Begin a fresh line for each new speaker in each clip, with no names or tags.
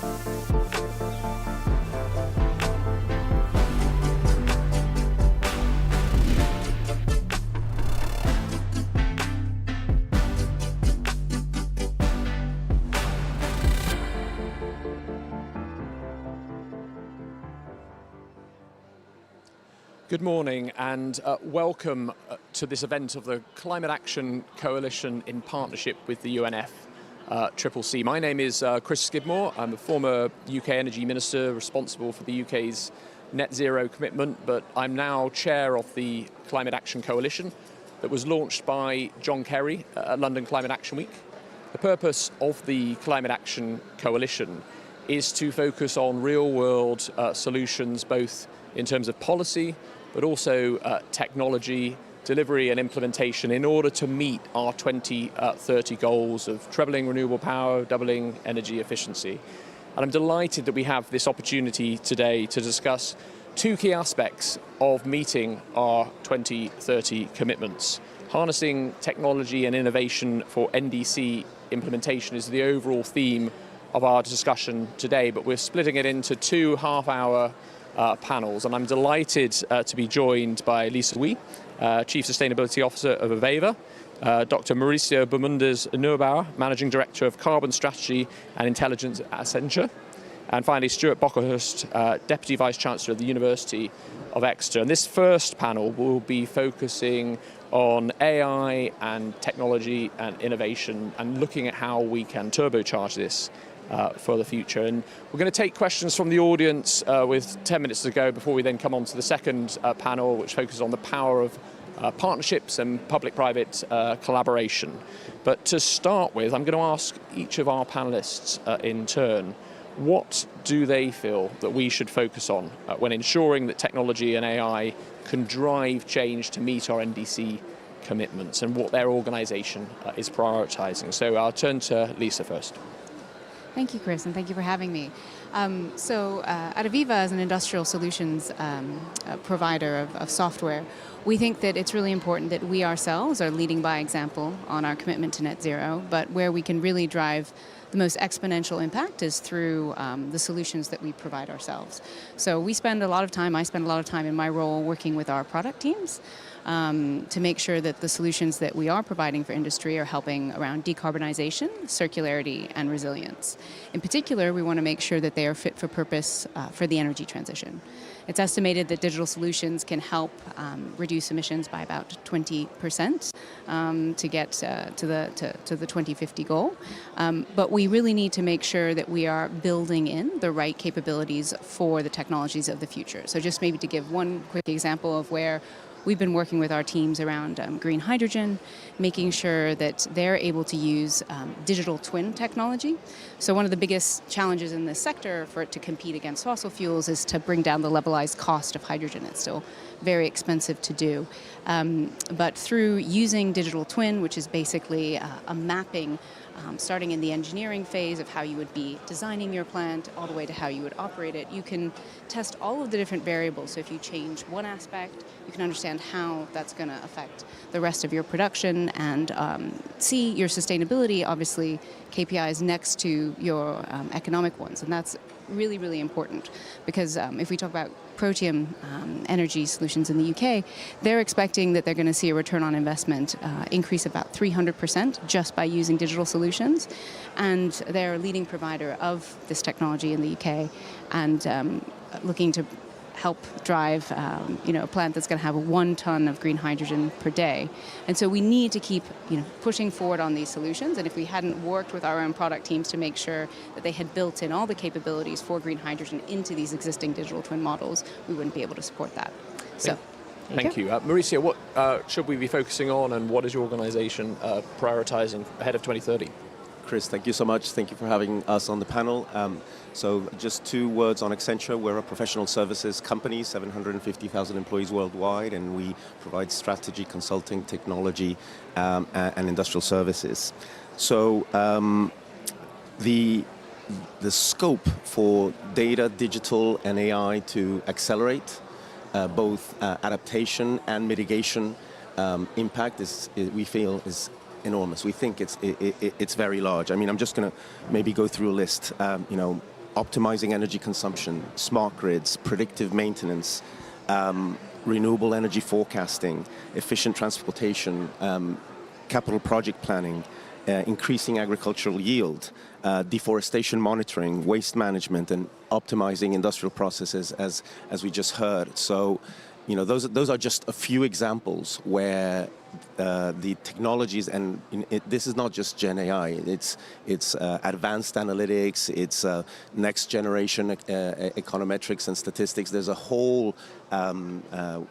Good morning and welcome to this event of the Climate Action Coalition in partnership with the UNF CCC. My name is Chris Skidmore. I'm a former UK Energy Minister responsible for the UK's net zero commitment, but I'm now chair of the Climate Action Coalition that was launched by John Kerry at London Climate Action Week. The purpose of the Climate Action Coalition is to focus on real-world solutions, both in terms of policy, but also technology, delivery and implementation in order to meet our 2030 goals of trebling renewable power, doubling energy efficiency. And I'm delighted that we have this opportunity today to discuss two key aspects of meeting our 2030 commitments. Harnessing technology and innovation for NDC implementation is the overall theme of our discussion today, but we're splitting it into two half-hour panels, and I'm delighted to be joined by Lisa Wee, Chief Sustainability Officer of Aveva, Dr. Mauricio Bermúdez-Neubauer, Managing Director of Carbon Strategy and Intelligence at Accenture, and finally Stuart Bockhurst, Deputy Vice Chancellor of the University of Exeter. And this first panel will be focusing on AI and technology and innovation and looking at how we can turbocharge this for the future. And we're going to take questions from the audience with 10 minutes to go before we then come on to the second panel, which focuses on the power of partnerships and public-private collaboration. But to start with, I'm going to ask each of our panelists in turn, what do they feel that we should focus on when ensuring that technology and AI can drive change to meet our NDC commitments, and what their organization is prioritizing? So I'll turn to Lisa first.
Thank you, Chris, and thank you for having me. At Aveva, as an industrial solutions provider of software, we think that it's really important that we ourselves are leading by example on our commitment to net zero, but where we can really drive the most exponential impact is through the solutions that we provide ourselves. So I spend a lot of time in my role working with our product teams to make sure that the solutions that we are providing for industry are helping around decarbonization, circularity, and resilience. In particular, we want to make sure that they are fit for purpose for the energy transition. It's estimated that digital solutions can help reduce emissions by about 20% to get to the 2050 goal. But we really need to make sure that we are building in the right capabilities for the technologies of the future. So just maybe to give one quick example of where we've been working with our teams around green hydrogen, making sure that they're able to use digital twin technology. So one of the biggest challenges in this sector for it to compete against fossil fuels is to bring down the levelized cost of hydrogen. It's still very expensive to do. But through using digital twin, which is basically a mapping starting in the engineering phase of how you would be designing your plant all the way to how you would operate it, you can test all of the different variables. So if you change one aspect, you can understand how that's going to affect the rest of your production and see your sustainability, obviously, KPIs next to your economic ones. And that's really, really important because if we talk about Protium Energy Solutions in the UK, they're expecting that they're going to see a return on investment increase about 300% just by using digital solutions. And they're a leading provider of this technology in the UK and looking to help drive a plant that's going to have 1 ton of green hydrogen per day. And so we need to keep pushing forward on these solutions. And if we hadn't worked with our own product teams to make sure that they had built in all the capabilities for green hydrogen into these existing digital twin models, we wouldn't be able to support that. So,
thank you. Mauricio, what should we be focusing on, and what is your organization prioritizing ahead of 2030?
Chris, thank you so much. Thank you for having us on the panel. So just 2 words on Accenture. We're a professional services company, 750,000 employees worldwide, and we provide strategy, consulting, technology, and industrial services. So the scope for data, digital, and AI to accelerate both adaptation and mitigation impact we feel is enormous. We think it's very large. I mean, I'm just going to maybe go through a list. optimizing energy consumption, smart grids, predictive maintenance, renewable energy forecasting, efficient transportation, capital project planning, increasing agricultural yield, deforestation monitoring, waste management, and optimizing industrial processes, as we just heard. So, those are just a few examples where the technologies, and this is not just Gen AI, it's advanced analytics, it's next generation econometrics and statistics. There's a whole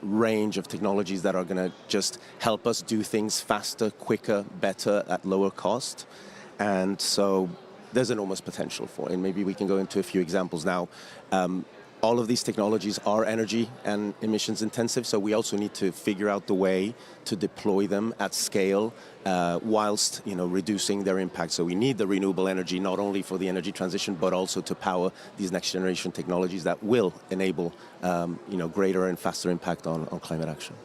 range of technologies that are going to just help us do things faster, quicker, better, at lower cost. And so there's enormous potential for it. And maybe we can go into a few examples now. All of these technologies are energy and emissions intensive, so we also need to figure out the way to deploy them at scale whilst reducing their impact. So we need the renewable energy not only for the energy transition, but also to power these next generation technologies that will enable greater and faster impact on climate action.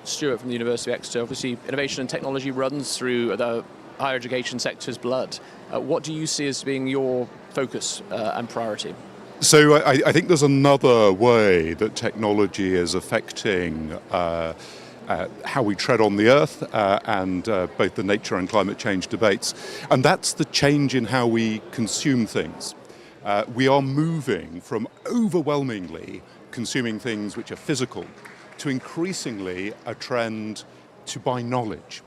Stuart from the University of Exeter, obviously innovation and technology runs through the higher education sector's blood. What do you see as being your focus and priority?
So I think there's another way that technology is affecting how we tread on the earth and both the nature and climate change debates, and that's the change in how we consume things. We are moving from overwhelmingly consuming things which are physical to increasingly a trend to buy knowledge.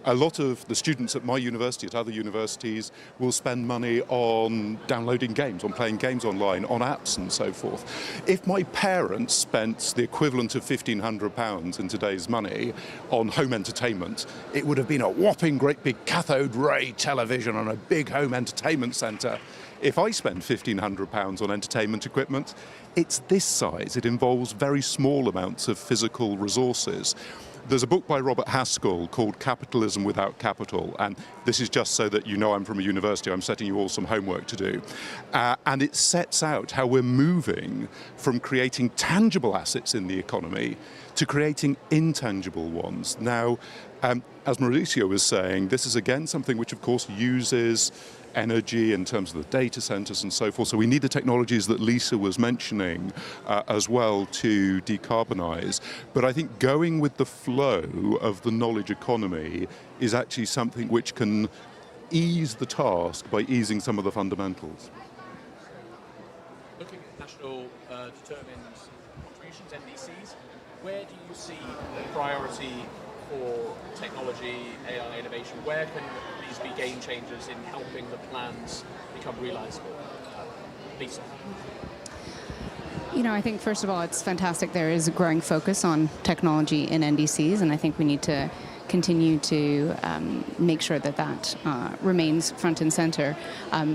A lot of the students at my university, at other universities, will spend money on downloading games, on playing games online, on apps and so forth. If my parents spent the equivalent of £1,500 in today's money on home entertainment, it would have been a whopping great big cathode ray television and a big home entertainment centre. If I spend £1,500 on entertainment equipment, it's this size. It involves very small amounts of physical resources. There's a book by Robert Haskell called Capitalism Without Capital, and this is just so that you know I'm from a university. I'm setting you all some homework to do. And it sets out how we're moving from creating tangible assets in the economy to creating intangible ones. Now, as Mauricio was saying, this is again something which of course uses energy in terms of the data centers and so forth. So we need the technologies that Lisa was mentioning as well to decarbonize. But I think going with the flow of the knowledge economy is actually something which can ease the task by easing some of the fundamentals.
Looking at national determined contributions, NDCs, where do you see the priority for technology, AI innovation? Where can these be game changers in helping the plans become realizable? Lisa?
I think first of all, it's fantastic there is a growing focus on technology in NDCs, and I think we need to continue to make sure that remains front and center.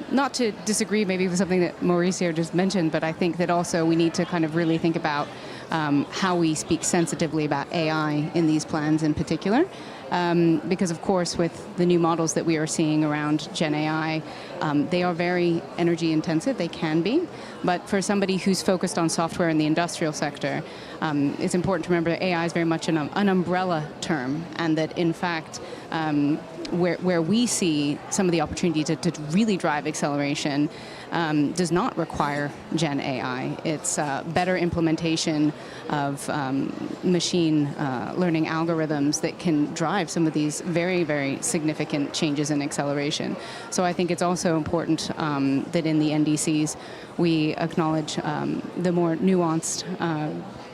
Not to disagree maybe with something that Mauricio just mentioned, but I think that also we need to kind of really think about how we speak sensitively about AI in these plans in particular. Because of course with the new models that we are seeing around Gen AI, they are very energy intensive, they can be, but for somebody who's focused on software in the industrial sector, it's important to remember that AI is very much an umbrella term, and that in fact where we see some of the opportunity to really drive acceleration does not require Gen AI. It's better implementation of machine learning algorithms that can drive some of these very, very significant changes in acceleration. So I think it's also important that in the NDCs we acknowledge the more nuanced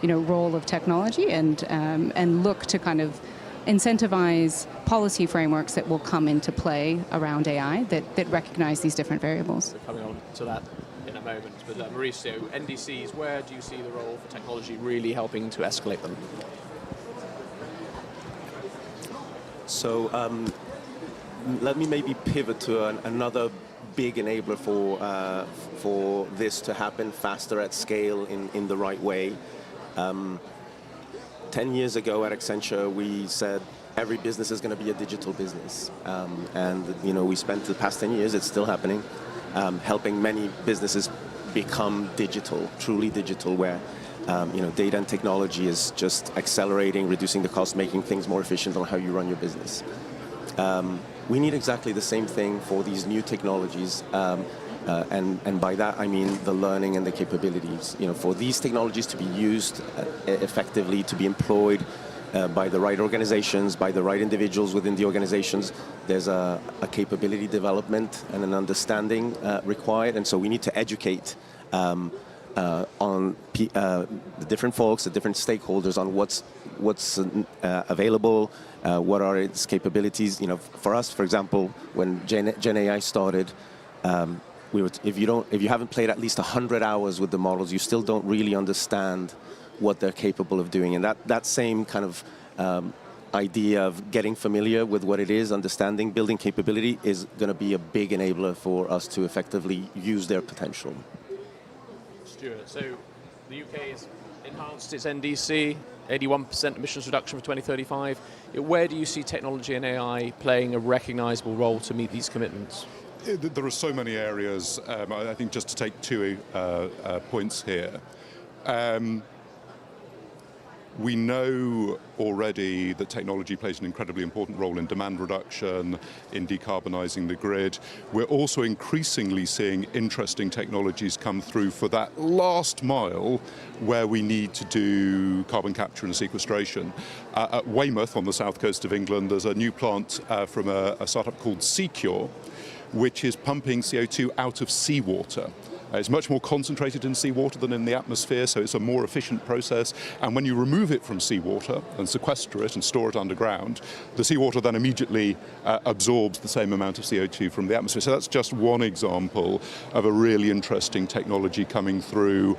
role of technology and look to kind of incentivize policy frameworks that will come into play around AI that recognize these different variables.
We're coming on to that in a moment, but Mauricio, NDCs, where do you see the role for technology really helping to escalate them?
So let me maybe pivot to another big enabler for this to happen faster at scale in the right way. 10 years ago at Accenture, we said every business is going to be a digital business. And we spent the past 10 years, it's still happening, helping many businesses become digital, truly digital, where data and technology is just accelerating, reducing the cost, making things more efficient on how you run your business. We need exactly the same thing for these new technologies. And by that I mean the learning and the capabilities. For these technologies to be used effectively, to be employed by the right organizations, by the right individuals within the organizations, there's a capability development and an understanding required. And so we need to educate on the different folks, the different stakeholders on what's available, what are its capabilities. For us, for example, when Gen AI started, if you haven't played at least 100 hours with the models, you still don't really understand what they're capable of doing. And that same kind of idea of getting familiar with what it is, understanding, building capability is going to be a big enabler for us to effectively use their potential.
Stuart, so the UK has enhanced its NDC, 81% emissions reduction for 2035. Where do you see technology and AI playing a recognizable role to meet these commitments?
There are so many areas. I think just to take two points here. We know already that technology plays an incredibly important role in demand reduction, in decarbonising the grid. We're also increasingly seeing interesting technologies come through for that last mile where we need to do carbon capture and sequestration. At Weymouth on the south coast of England, there's a new plant from a startup called Secure, which is pumping CO2 out of seawater. It's much more concentrated in seawater than in the atmosphere, so it's a more efficient process. And when you remove it from seawater and sequester it and store it underground, the seawater then immediately absorbs the same amount of CO2 from the atmosphere. So that's just one example of a really interesting technology coming through.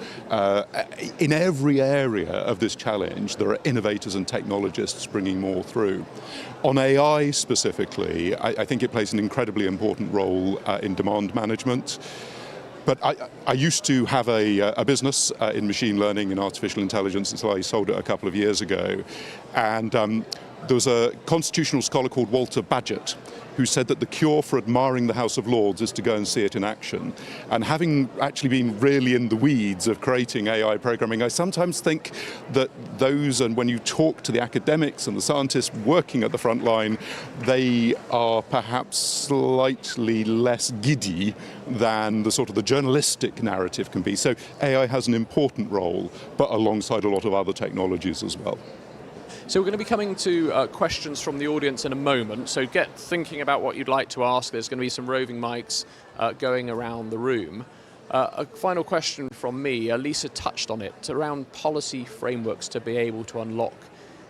In every area of this challenge, there are innovators and technologists bringing more through. On AI specifically, I think it plays an incredibly important role in demand management. But I used to have a business in machine learning and artificial intelligence, and so I sold it a couple of years ago. And there was a constitutional scholar called Walter Bagehot who said that the cure for admiring the House of Lords is to go and see it in action. And having actually been really in the weeds of creating AI programming, I sometimes think that and when you talk to the academics and the scientists working at the front line, they are perhaps slightly less giddy than the sort of the journalistic narrative can be. So AI has an important role, but alongside a lot of other technologies as well.
So we're going to be coming to questions from the audience in a moment, so get thinking about what you'd like to ask. There's going to be some roving mics going around the room. A final question from me, Lisa touched on it, around policy frameworks to be able to unlock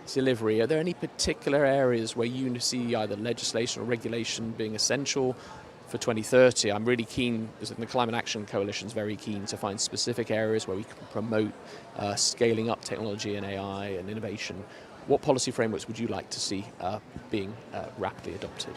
delivery. Are there any particular areas where you see either legislation or regulation being essential for 2030? I'm really keen, because the Climate Action Coalition is very keen to find specific areas where we can promote scaling up technology and AI and innovation. What policy frameworks would you like to see being rapidly adopted?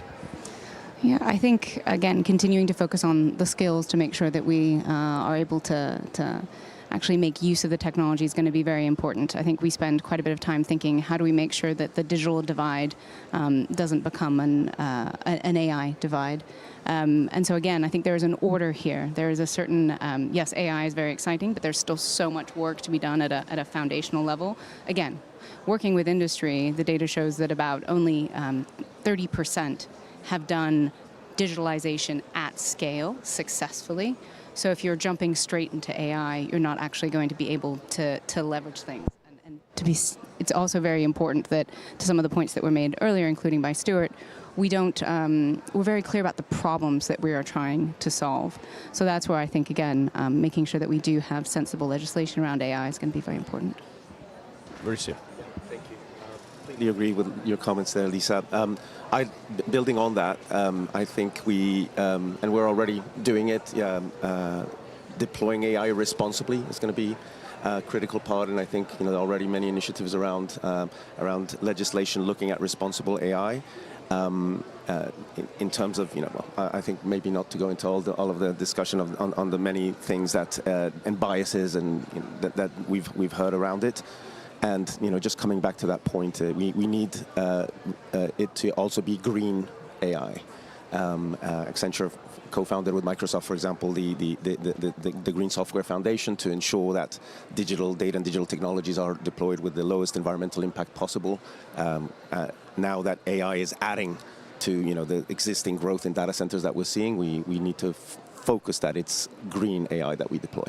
Yeah, I think, again, continuing to focus on the skills to make sure that we are able to actually make use of the technology is going to be very important. I think we spend quite a bit of time thinking, how do we make sure that the digital divide doesn't become an AI divide? And so again, I think there is an order here. There is a certain, yes, AI is very exciting, but there's still so much work to be done at a foundational level. Again, working with industry, the data shows that about only 30% have done digitalization at scale successfully. So if you're jumping straight into AI, you're not actually going to be able to leverage things. And it's also very important that, to some of the points that were made earlier, including by Stuart, we're very clear about the problems that we are trying to solve. So that's where I think, again, making sure that we do have sensible legislation around AI is going to be very important.
Mauricio.
Thank you. I completely agree with your comments there, Lisa. Building on that, I think and we're already doing it, deploying AI responsibly is going to be a critical part, and I think there are already many initiatives around legislation looking at responsible AI. In terms of, I think maybe not to go into all of the discussion on the many things that and biases and that we've heard around it. And just coming back to that point, we need it to also be green AI. Accenture co-founded with Microsoft, for example, the Green Software Foundation to ensure that digital data and digital technologies are deployed with the lowest environmental impact possible. Now that AI is adding to the existing growth in data centers that we're seeing, we need to focused that it's green AI that we deploy.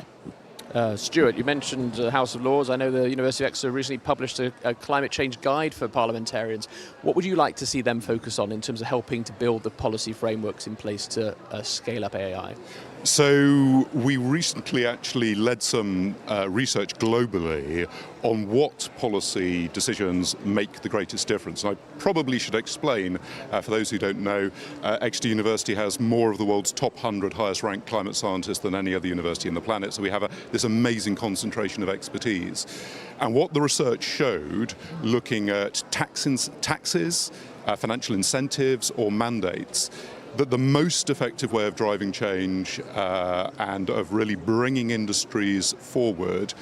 Stuart, you mentioned the House of Lords. I know the University of Exeter recently published a climate change guide for parliamentarians. What would you like to see them focus on in terms of helping to build the policy frameworks in place to scale up AI?
So we recently actually led some research globally on what policy decisions make the greatest difference. And I probably should explain, for those who don't know, Exeter University has more of the world's top 100 highest ranked climate scientists than any other university on the planet. So we have this amazing concentration of expertise. And what the research showed, looking at taxes, financial incentives or mandates, that the most effective way of driving change and of really bringing industries forward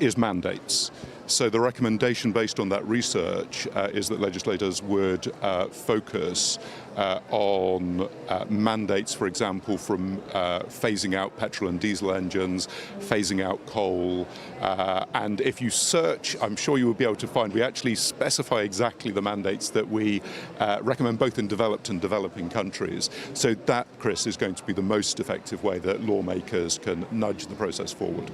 is mandates. So the recommendation based on that research is that legislators would focus on mandates, for example, from phasing out petrol and diesel engines, phasing out coal, and if you search, I'm sure you will be able to find, we actually specify exactly the mandates that we recommend both in developed and developing countries. So that, Chris, is going to be the most effective way that lawmakers can nudge the process forward.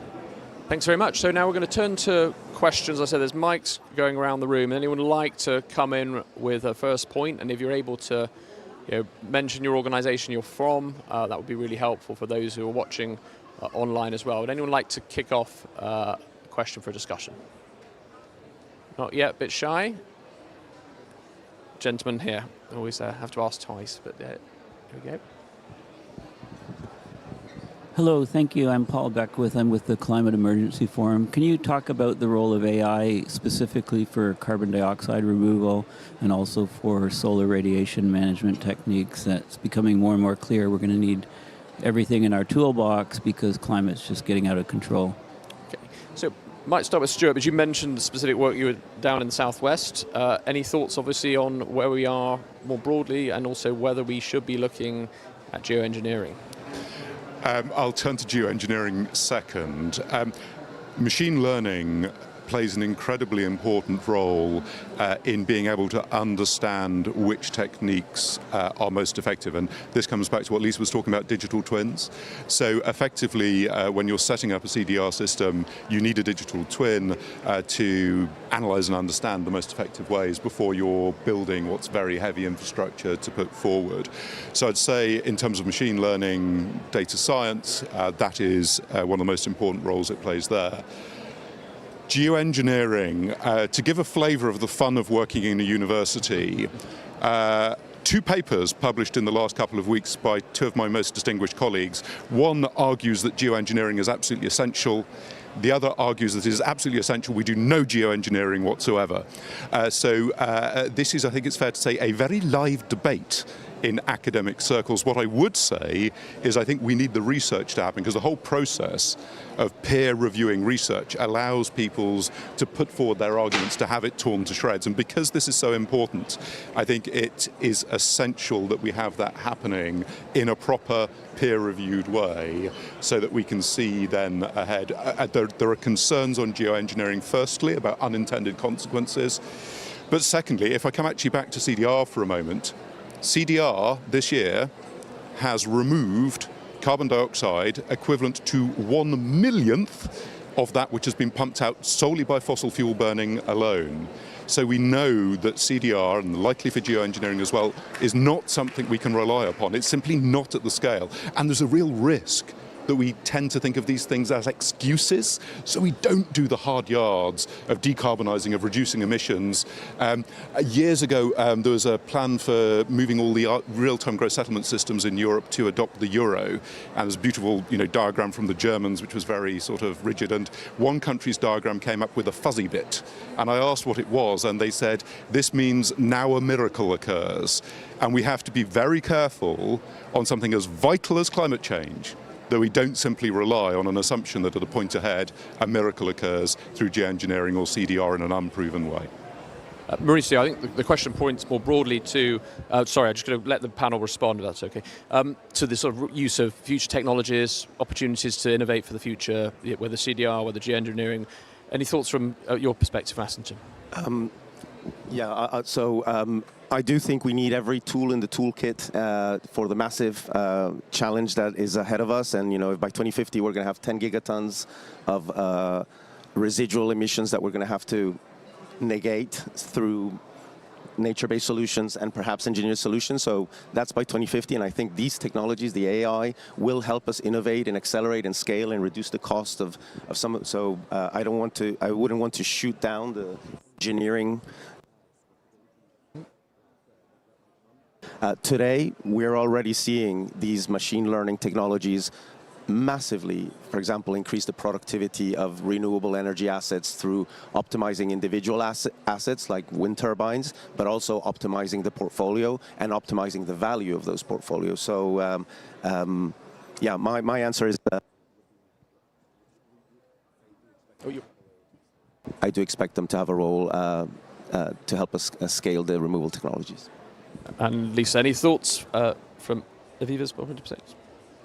Thanks very much. So now we're going to turn to questions. I said there's mics going around the room. Anyone would like to come in with a first point, and if you're able to mention your organisation you're from, that would be really helpful for those who are watching online as well. Would anyone like to kick off a question for a discussion? Not yet, a bit shy. Gentleman here. Always have to ask twice, but here we go.
Hello, thank you. I'm Paul Beckwith. I'm with the Climate Emergency Forum. Can you talk about the role of AI specifically for carbon dioxide removal and also for solar radiation management techniques? That's becoming more and more clear. We're going to need everything in our toolbox because climate's just getting out of control.
Okay, so might start with Stuart, but you mentioned the specific work you were down in the southwest. Any thoughts, obviously, on where we are more broadly and also whether we should be looking at geoengineering?
I'll turn to geoengineering second. Machine learning plays an incredibly important role in being able to understand which techniques are most effective. And this comes back to what Lisa was talking about, digital twins. So effectively, when you're setting up a CDR system, you need a digital twin to analyze and understand the most effective ways before you're building what's very heavy infrastructure to put forward. So I'd say in terms of machine learning, data science, that is one of the most important roles it plays there. Geoengineering, to give a flavor of the fun of working in a university, two papers published in the last couple of weeks by two of my most distinguished colleagues. One argues that geoengineering is absolutely essential. The other argues that it is absolutely essential we do no geoengineering whatsoever. This is, I think it's fair to say, a very live debate in academic circles. What I would say is I think we need the research to happen because the whole process of peer reviewing research allows people to put forward their arguments, to have it torn to shreds. And because this is so important, I think it is essential that we have that happening in a proper peer-reviewed way so that we can see then ahead. There are concerns on geoengineering, firstly, about unintended consequences. But secondly, if I come actually back to CDR for a moment, CDR this year has removed carbon dioxide equivalent to 1/1,000,000th of that which has been pumped out solely by fossil fuel burning alone. So we know that CDR, and likely for geoengineering as well, is not something we can rely upon. It's simply not at the scale. And there's a real risk that we tend to think of these things as excuses, so we don't do the hard yards of decarbonising, of reducing emissions. Years ago, there was a plan for moving all the real-time gross settlement systems in Europe to adopt the euro, and there's a beautiful diagram from the Germans, which was very sort of rigid, and one country's diagram came up with a fuzzy bit, and I asked what it was, and they said, this means now a miracle occurs. And we have to be very careful on something as vital as climate change, that we don't simply rely on an assumption that at a point ahead, a miracle occurs through geoengineering or CDR in an unproven way.
Mauricio, I think the question points more broadly to, sorry, I'm just going to let the panel respond if that's okay, to the sort of use of future technologies, opportunities to innovate for the future, whether CDR, whether geoengineering. Any thoughts from your perspective, Aston?
I do think we need every tool in the toolkit for the massive challenge that is ahead of us. And if by 2050 we're going to have 10 gigatons of residual emissions that we're going to have to negate through nature-based solutions and perhaps engineered solutions. So that's by 2050, and I think these technologies, the AI, will help us innovate and accelerate and scale and reduce the cost of some. So I wouldn't want to shoot down the engineering. Today, we're already seeing these machine learning technologies massively, for example, increase the productivity of renewable energy assets through optimizing individual assets like wind turbines, but also optimizing the portfolio and optimizing the value of those portfolios. So, my answer is I do expect them to have a role to help us scale the removal technologies.
And Lisa, any thoughts from Aviva's perspective?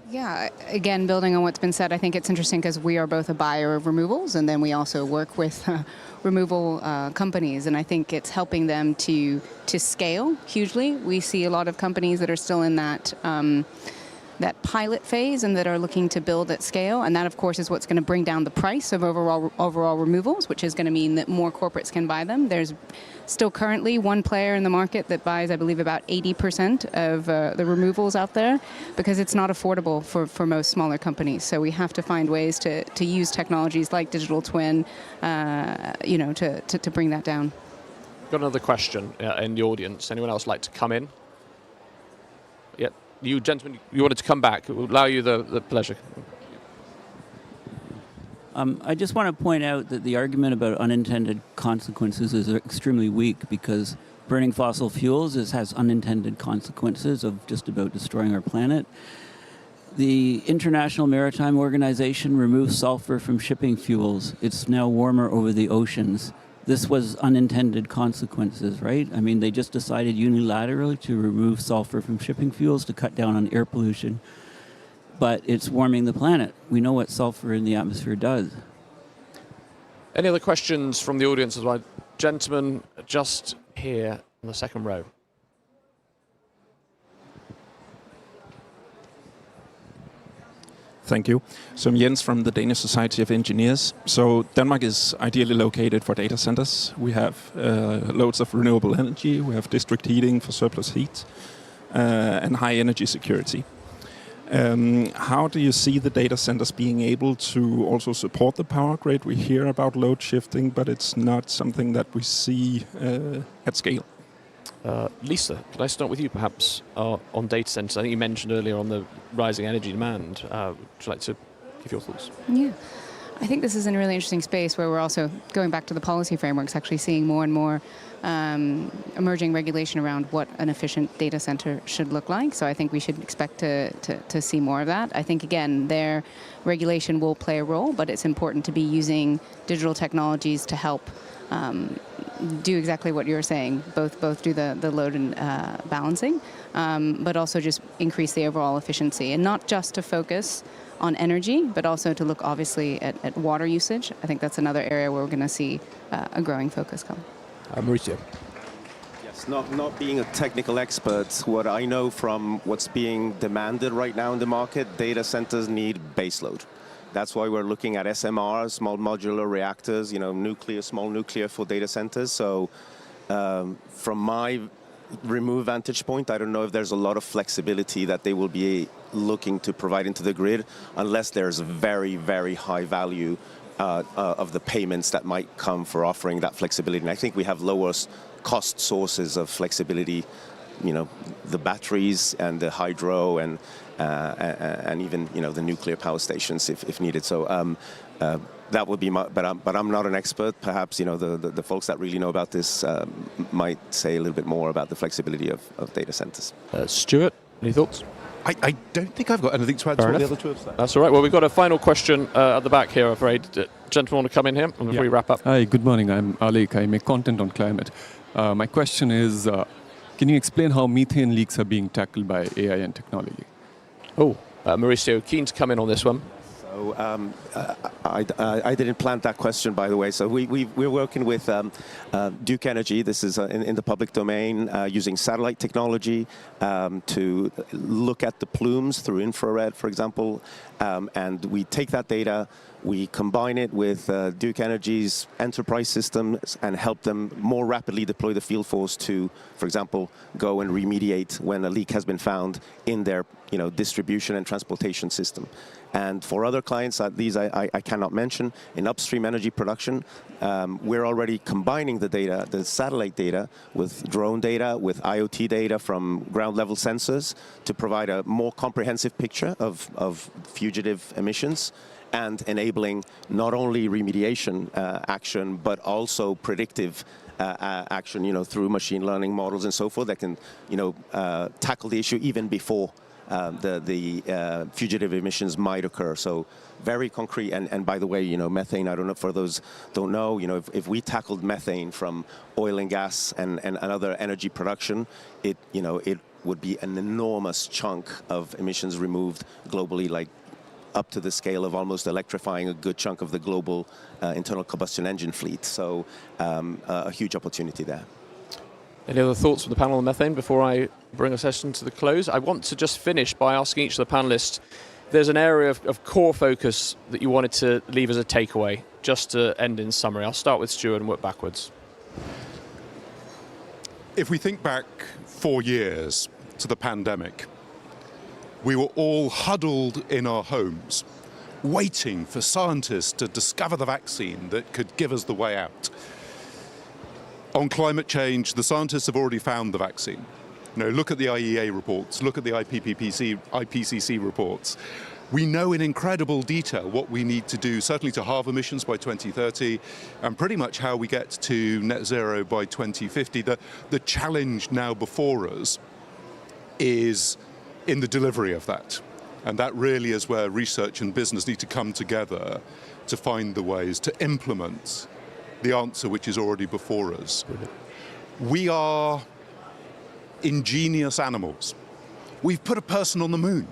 Yeah, again, building on what's been said, I think it's interesting because we are both a buyer of removals, and then we also work with removal companies, and I think it's helping them to scale hugely. We see a lot of companies that are still in that pilot phase and that are looking to build at scale, and that of course is what's going to bring down the price of overall removals, which is going to mean that more corporates can buy them. There's still currently one player in the market that buys, I believe, about 80% of the removals out there, because it's not affordable for most smaller companies. So we have to find ways to use technologies like digital twin, to bring that down.
Got another question in the audience. Anyone else like to come in? Yeah, you gentlemen, you wanted to come back. It will allow you the pleasure.
I just want to point out that the argument about unintended consequences is extremely weak, because burning fossil fuels has unintended consequences of just about destroying our planet. The International Maritime Organization removes sulfur from shipping fuels. It's now warmer over the oceans. This was unintended consequences, right? I mean, they just decided unilaterally to remove sulfur from shipping fuels to cut down on air pollution. But it's warming the planet. We know what sulfur in the atmosphere does.
Any other questions from the audience as well? Gentlemen, just here in the second row.
Thank you. So I'm Jens from the Danish Society of Engineers. So Denmark is ideally located for data centers. We have loads of renewable energy. We have district heating for surplus heat and high energy security. How do you see the data centers being able to also support the power grid? We hear about load shifting, but it's not something that we see at scale.
Lisa, can I start with you perhaps on data centers? I think you mentioned earlier on the rising energy demand. Would you like to give your thoughts?
Yeah. I think this is a really interesting space where we're also going back to the policy frameworks, actually seeing more and more emerging regulation around what an efficient data center should look like. So I think we should expect to see more of that. I think, again, their regulation will play a role, but it's important to be using digital technologies to help do exactly what you're saying, both do the load and balancing, but also just increase the overall efficiency, and not just to focus on energy, but also to look obviously at water usage. I think that's another area where we're going to see a growing focus come.
Mauricio.
Yes, not being a technical expert, what I know from what's being demanded right now in the market, data centers need baseload. That's why we're looking at SMRs, small modular reactors, nuclear, small nuclear for data centers. So from my remove vantage point, I don't know if there's a lot of flexibility that they will be looking to provide into the grid, unless there's very, very high value of the payments that might come for offering that flexibility. And I think we have lowest cost sources of flexibility, the batteries and the hydro and even the nuclear power stations if needed. So that would be my, but I'm not an expert. Perhaps the folks that really know about this might say a little bit more about the flexibility of data centers.
Stuart, any thoughts?
I don't think I've got anything to add to what the other two have said.
That's all right. Well, we've got a final question at the back here, I'm afraid. Gentlemen, want to come in here before we wrap up?
Hi, good morning. I'm Alek. I make content on climate. My question is, can you explain how methane leaks are being tackled by AI and technology?
Oh, Mauricio, keen to come in on this one.
So I didn't plant that question, by the way. So we're working with Duke Energy. This is in the public domain, using satellite technology to look at the plumes through infrared, for example. And we take that data, we combine it with Duke Energy's enterprise systems and help them more rapidly deploy the field force to, for example, go and remediate when a leak has been found in their distribution and transportation system. And for other clients, these I cannot mention, in upstream energy production, we're already combining the data, the satellite data, with drone data, with IoT data from ground level sensors to provide a more comprehensive picture of fugitive emissions and enabling not only remediation action, but also predictive action, through machine learning models and so forth that can, tackle the issue even before the fugitive emissions might occur. So very concrete. And by the way, methane, I don't know, for those don't know, if we tackled methane from oil and gas and other energy production, it would be an enormous chunk of emissions removed globally, like up to the scale of almost electrifying a good chunk of the global internal combustion engine fleet. So a huge opportunity there.
Any other thoughts from the panel on methane before I bring a session to the close? I want to just finish by asking each of the panelists, there's an area of core focus that you wanted to leave as a takeaway, just to end in summary. I'll start with Stuart and work backwards.
If we think back 4 years to the pandemic, we were all huddled in our homes, waiting for scientists to discover the vaccine that could give us the way out. On climate change, the scientists have already found the vaccine. Look at the IEA reports, look at the IPCC reports. We know in incredible detail what we need to do, certainly to halve emissions by 2030, and pretty much how we get to net zero by 2050. The challenge now before us is in the delivery of that. And that really is where research and business need to come together to find the ways to implement the answer which is already before us. Brilliant. We are ingenious animals. We've put a person on the moon.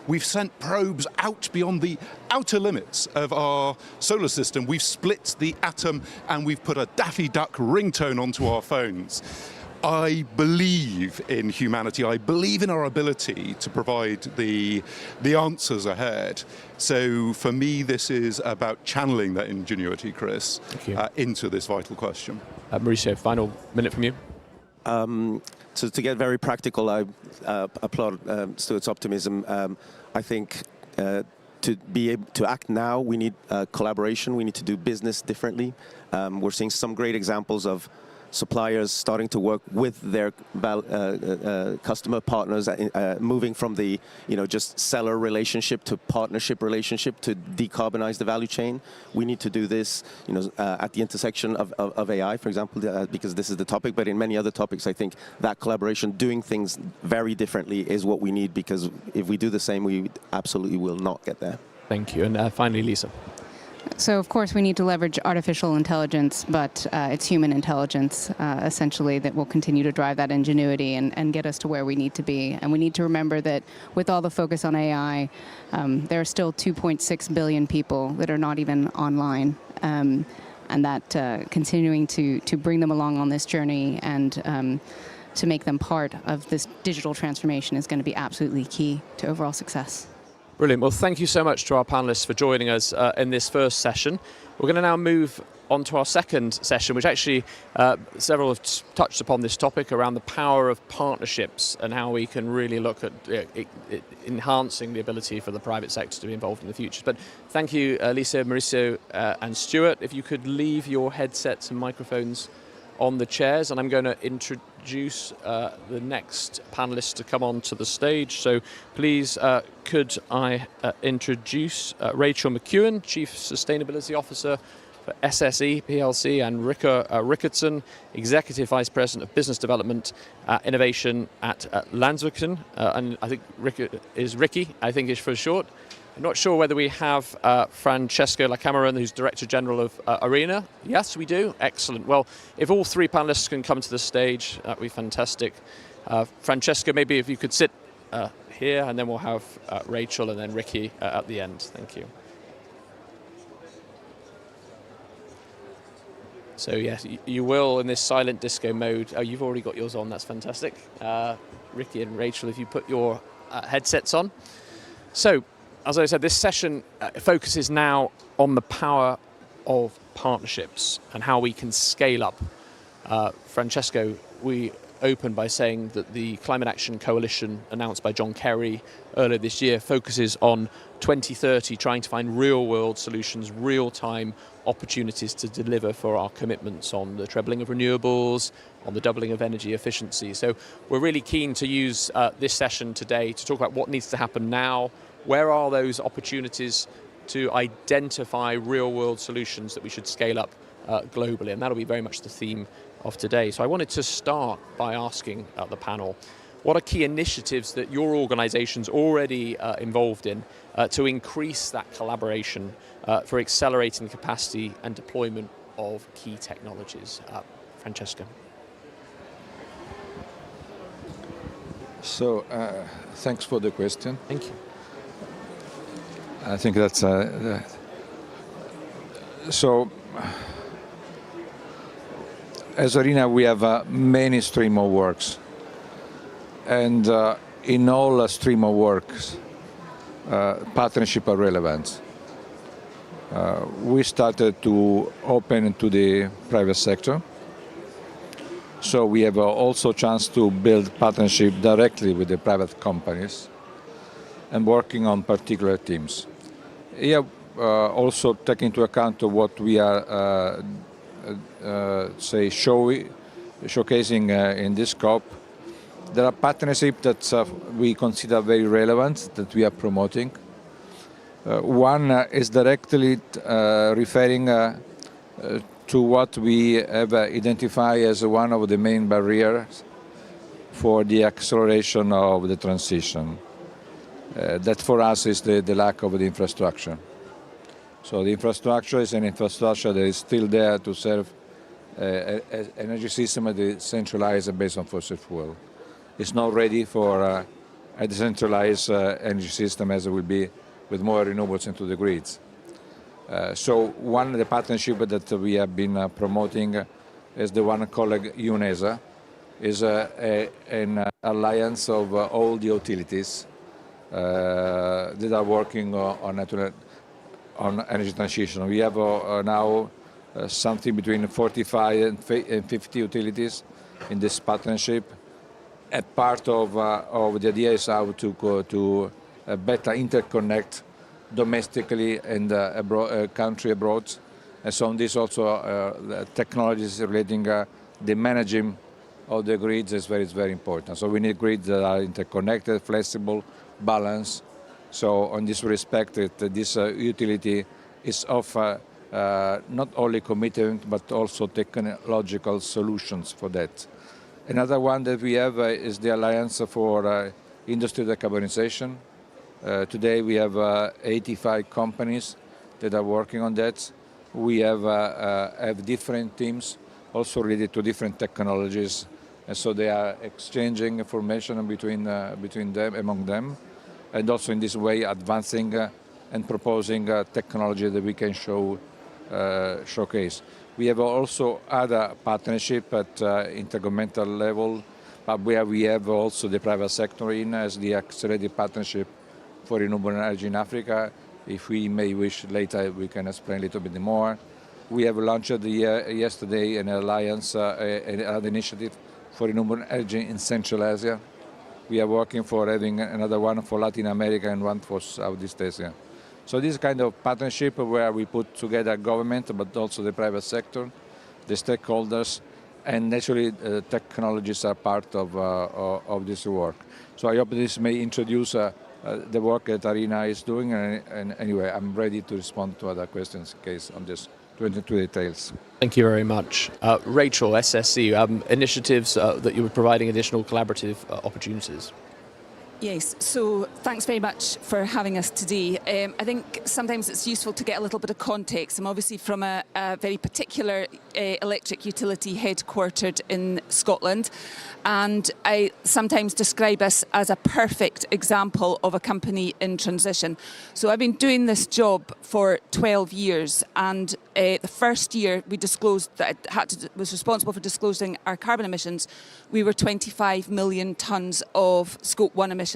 We've sent probes out beyond the outer limits of our solar system. We've split the atom and we've put a Daffy Duck ringtone onto our phones. I believe in humanity. I believe in our ability to provide the answers ahead. So for me, this is about channeling that ingenuity, Chris, into this vital question.
Mauricio, final minute from you.
So to get very practical, I applaud Stuart's optimism. I think to be able to act now, we need collaboration. We need to do business differently. We're seeing some great examples of suppliers starting to work with their customer partners, moving from the just seller relationship to partnership relationship to decarbonize the value chain. We need to do this at the intersection of AI, for example, because this is the topic, but in many other topics, I think that collaboration, doing things very differently is what we need, because if we do the same, we absolutely will not get there.
Thank you. And finally, Lisa.
So, of course, we need to leverage artificial intelligence, but it's human intelligence, essentially, that will continue to drive that ingenuity and get us to where we need to be. And we need to remember that with all the focus on AI, there are still 2.6 billion people that are not even online. And that continuing to bring them along on this journey and to make them part of this digital transformation is going to be absolutely key to overall success.
Brilliant. Well, thank you so much to our panelists for joining us in this first session. We're going to now move on to our second session, which actually several have touched upon this topic around the power of partnerships and how we can really look at enhancing the ability for the private sector to be involved in the future. But thank you, Lisa, Mauricio, and Stuart. If you could leave your headsets and microphones on the chairs, and I'm going to introduce the next panelists to come on to the stage. So please, could I introduce Rachel McEwen, Chief Sustainability Officer for SSE PLC, and Rika Rickardson, Executive Vice President of Business Development Innovation at Landsverken. And I think Ricky, I think is for short. I'm not sure whether we have Francesco Lacameron, who's Director General of ARENA. Yes, we do. Excellent. Well, if all three panelists can come to the stage, that would be fantastic. Francesco, maybe if you could sit here, and then we'll have Rachel and then Ricky at the end. Thank you. So yes, you will in this silent disco mode. Oh, you've already got yours on. That's fantastic. Ricky and Rachel, if you put your headsets on. So, as I said, this session focuses now on the power of partnerships and how we can scale up. Francesco, we open by saying that the Climate Action Coalition announced by John Kerry earlier this year focuses on 2030, trying to find real-world solutions, real-time opportunities to deliver for our commitments on the trebling of renewables, on the doubling of energy efficiency. So we're really keen to use this session today to talk about what needs to happen now, where are those opportunities to identify real-world solutions that we should scale up globally, and that'll be very much the theme of today. So I wanted to start by asking the panel, what are key initiatives that your organization's already involved in to increase that collaboration for accelerating the capacity and deployment of key technologies? Francesca.
So, thanks for the question.
Thank you.
I think that's so. As Arena, we have many stream of works, and in all stream of works, partnership are relevant. We started to open to the private sector, so we have also chance to build partnership directly with the private companies and working on particular teams. Here, also take into account what we are showcasing in this scope. There are partnerships that we consider very relevant that we are promoting. One is directly referring to what we have identified as one of the main barriers for the acceleration of the transition. That for us is the lack of the infrastructure. So the infrastructure is an infrastructure that is still there to serve an energy system that is centralized based on fossil fuel. It's not ready for a decentralized energy system as it will be with more renewables into the grids. So one of the partnerships that we have been promoting is the one called UNESA, is an alliance of all the utilities that are working on energy transition. We have now something between 45 and 50 utilities in this partnership. A part of the idea is how to better interconnect domestically and country abroad. And so on this also technologies relating the managing of the grids is very important. So we need grids that are interconnected, flexible, balanced. So on this respect, this utility is offer not only commitment but also technological solutions for that. Another one that we have is the Alliance for Industry Decarbonization. Today we have 85 companies that are working on that. We have different teams also related to different technologies, and so they are exchanging information between them, among them, and also in this way advancing and proposing technology that we can showcase. We have also other partnership at intergovernmental level, but where we have also the private sector in as the accelerated partnership for renewable energy in Africa. If we may wish later, we can explain a little bit more. We have launched yesterday an alliance, an initiative for renewable energy in Central Asia. We are working for having another one for Latin America and one for Southeast Asia. So this kind of partnership where we put together government, but also the private sector, the stakeholders, and naturally technologies are part of this work. So I hope this may introduce the work that Arena is doing, and anyway, I'm ready to respond to other questions in case on this, to details.
Thank you very much. Rachel, SSC, initiatives that you were providing additional collaborative opportunities.
Yes, so thanks very much for having us today. I think sometimes it's useful to get a little bit of context. I'm obviously from a very particular electric utility headquartered in Scotland, and I sometimes describe us as a perfect example of a company in transition. So I've been doing this job for 12 years, and the first year we disclosed that I was responsible for disclosing our carbon emissions. We were 25 million tonnes of Scope 1 emissions.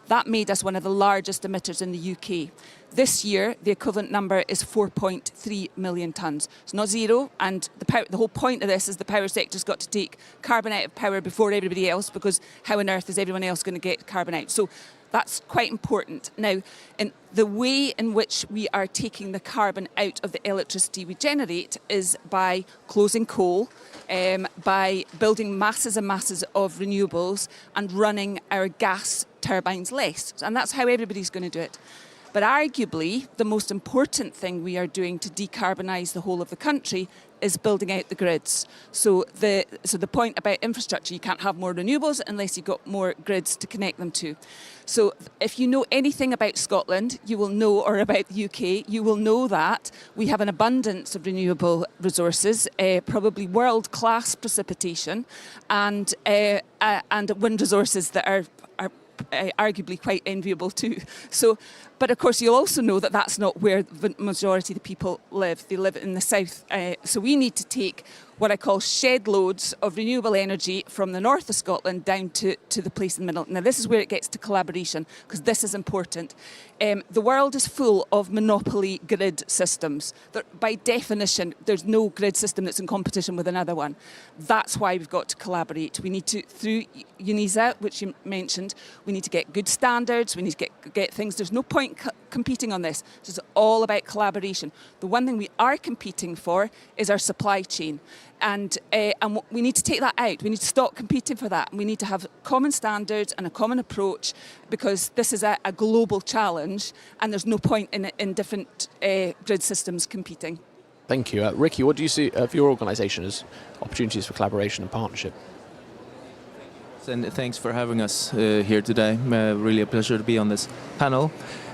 That made us one of the largest emitters in the UK. This year, the equivalent number is 4.3 million tonnes. It's not zero, and the whole point of this is the power sector's got to take carbon out of power before everybody else, because how on earth is everyone else going to get carbon out? So that's quite important. Now, in the way in which we are taking the carbon out of the electricity we generate is by closing coal, by building masses and masses of renewables and running our gas turbines less. And that's how everybody's going to do it. But arguably, the most important thing we are doing to decarbonise the whole of the country is building out the grids. So the point about infrastructure, you can't have more renewables unless you've got more grids to connect them to. So if you know anything about Scotland, you will know, or about the UK, you will know that we have an abundance of renewable resources, probably world-class precipitation, and wind resources that are arguably quite enviable too. So, but of course you'll also know that that's not where the majority of the people live. They live in the south. So we need to take what I call shed loads of renewable energy from the north of Scotland down to the place in the middle. Now this is where it gets to collaboration, because this is important. The world is full of monopoly grid systems. By definition, there's no grid system that's in competition with another one. That's why we've got to collaborate. We need to, through UNISA, which you mentioned, we need to get good standards, we need to get things. There's no point competing on this. It's all about collaboration. The one thing we are competing for is our supply chain. And we need to take that out. We need to stop competing for that. And we need to have common standards and a common approach, because this is a global challenge and there's no point in different grid systems competing.
Thank you. Ricky, what do you see for your organisation as opportunities for collaboration and partnership?
And thanks for having us here today. Really a pleasure to be on this panel.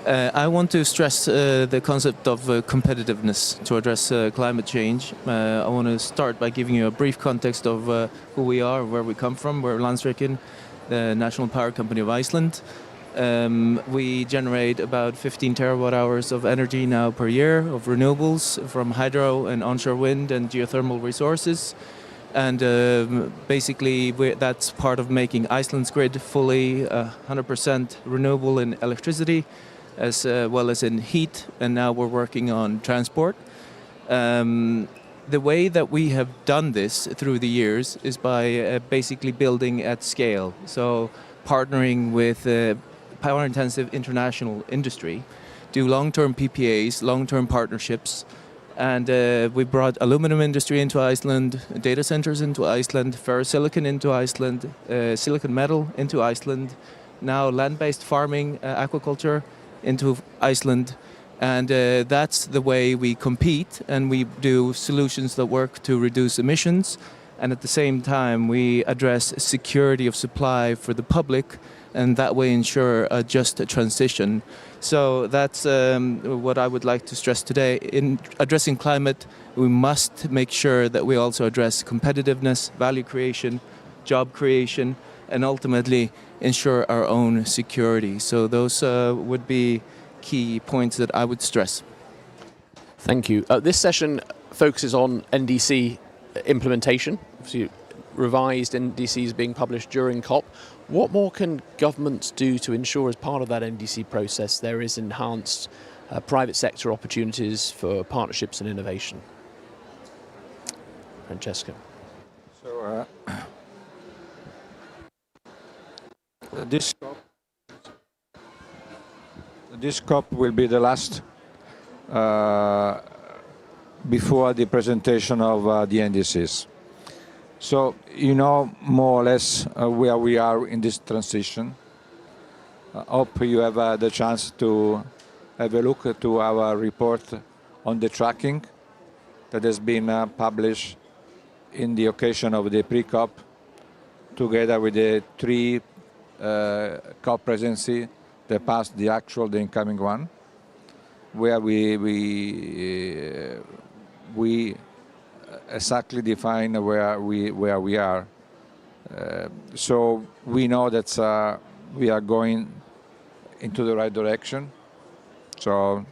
I want to stress the concept of competitiveness to address climate change. I want to start by giving you a brief context of who we are, where we come from. We're Landsvirkjun, the national power company of Iceland. We generate about 15 terawatt hours of energy now per year of renewables from hydro and onshore wind and geothermal resources. And basically that's part of making Iceland's grid fully 100% renewable in electricity, as well as in heat, and now we're working on transport. The way that we have done this through the years is by basically building at scale. So partnering with power-intensive international industry, do long-term PPAs, long-term partnerships, and we brought aluminum industry into Iceland, data centers into Iceland, ferrosilicon into Iceland, silicon metal into Iceland, now land-based farming, aquaculture into Iceland. And that's the way we compete, and we do solutions that work to reduce emissions. And at the same time, we address security of supply for the public, and that way ensure a just transition. So that's what I would like to stress today. In addressing climate, we must make sure that we also address competitiveness, value creation, job creation, and ultimately ensure our own security. So those would be key points that I would stress.
Thank you. This session focuses on NDC implementation. Obviously, revised NDCs being published during COP. What more can governments do to ensure, as part of that NDC process, there is enhanced private sector opportunities for partnerships and innovation? Francesca.
So this COP will be the last before the presentation of the NDCs. So you know more or less where we are in this transition. I hope you have the chance to have a look at our report on the tracking that has been published in the occasion of the pre-COP, together with the 3 COP presidency, the past, the actual, the incoming one, where we exactly define where we are. So we know that we are going into the right direction. So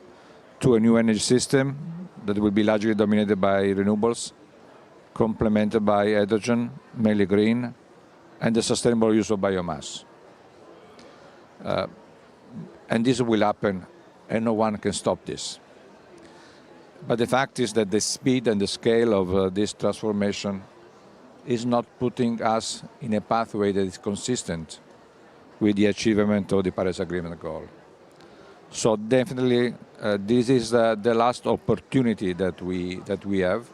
to a new energy system that will be largely dominated by renewables, complemented by hydrogen, mainly green, and the sustainable use of biomass. And this will happen, and no one can stop this. But the fact is that the speed and the scale of this transformation is not putting us in a pathway that is consistent with the achievement of the Paris Agreement goal. So definitely, this is the last opportunity that we have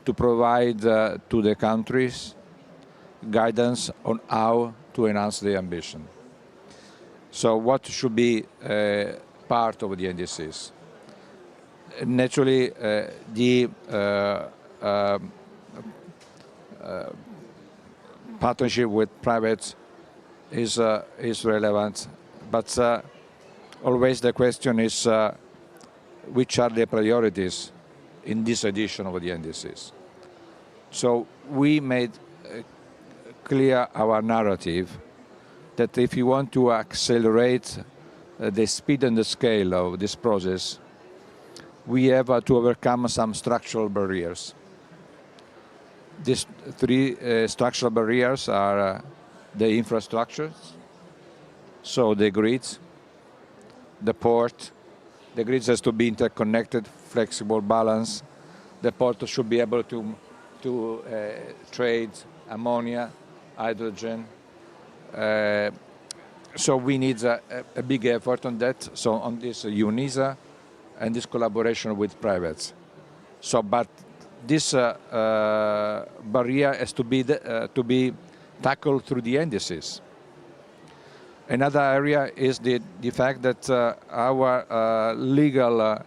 to provide to the countries guidance on how to enhance the ambition. So what should be part of the NDCs? Naturally, the partnership with private is relevant, but always the question is which are the priorities in this edition of the NDCs. So we made clear our narrative that if you want to accelerate the speed and the scale of this process, we have to overcome some structural barriers. These three structural barriers are the infrastructures, so the grids, the port. The grids has to be interconnected, flexible, balanced. The port should be able to trade ammonia, hydrogen. So we need a big effort on that. So on this UNISA and this collaboration with privates. So, but this barrier has to be tackled through the NDCs. Another area is the fact that our legal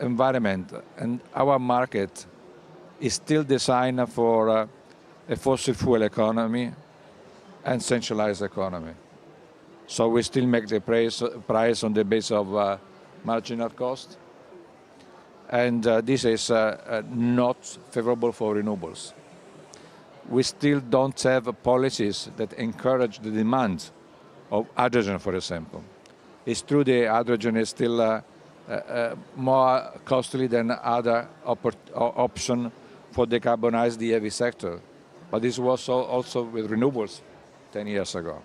environment and our market is still designed for a fossil fuel economy and centralized economy. So we still make the price on the basis of marginal cost. And this is not favorable for renewables. We still don't have policies that encourage the demand of hydrogen, for example. It's true the hydrogen is still more costly than other option for decarbonize the heavy sector. But this was also with renewables 10 years ago.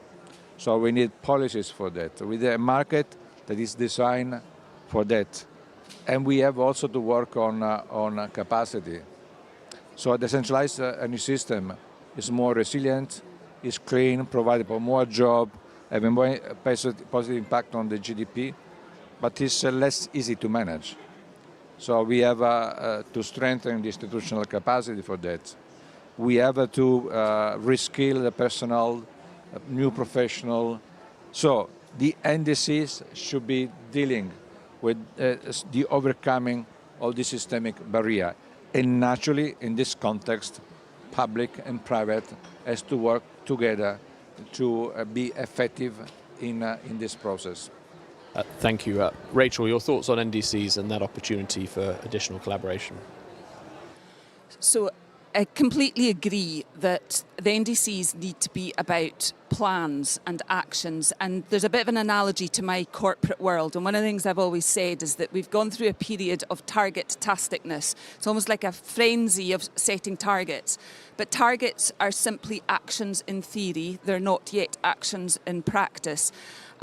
So we need policies for that. We need a market that is designed for that. And we have also to work on capacity. So a decentralized energy system is more resilient, is clean, provided for more jobs, have a more positive impact on the GDP, but it's less easy to manage. So we have to strengthen the institutional capacity for that. We have to reskill the personnel, new professional. So the NDCs should be dealing with the overcoming of the systemic barrier. And naturally, in this context, public and private has to work together to be effective in this process.
Thank you. Rachel, your thoughts on NDCs and that opportunity for additional collaboration?
So I completely agree that the NDCs need to be about plans and actions, and there's a bit of an analogy to my corporate world, and one of the things I've always said is that we've gone through a period of target-tasticness. It's almost like a frenzy of setting targets, but targets are simply actions in theory, they're not yet actions in practice.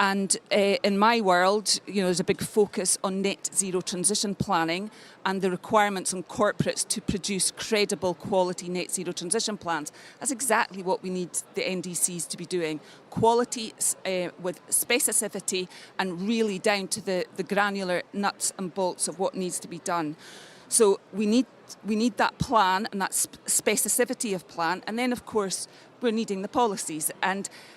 And in my world, there's a big focus on net zero transition planning and the requirements on corporates to produce credible quality net zero transition plans. That's exactly what we need the NDCs to be doing. Quality with specificity and really down to the granular nuts and bolts of what needs to be done. So we need that plan and that specificity of plan, and then of course we're needing the policies.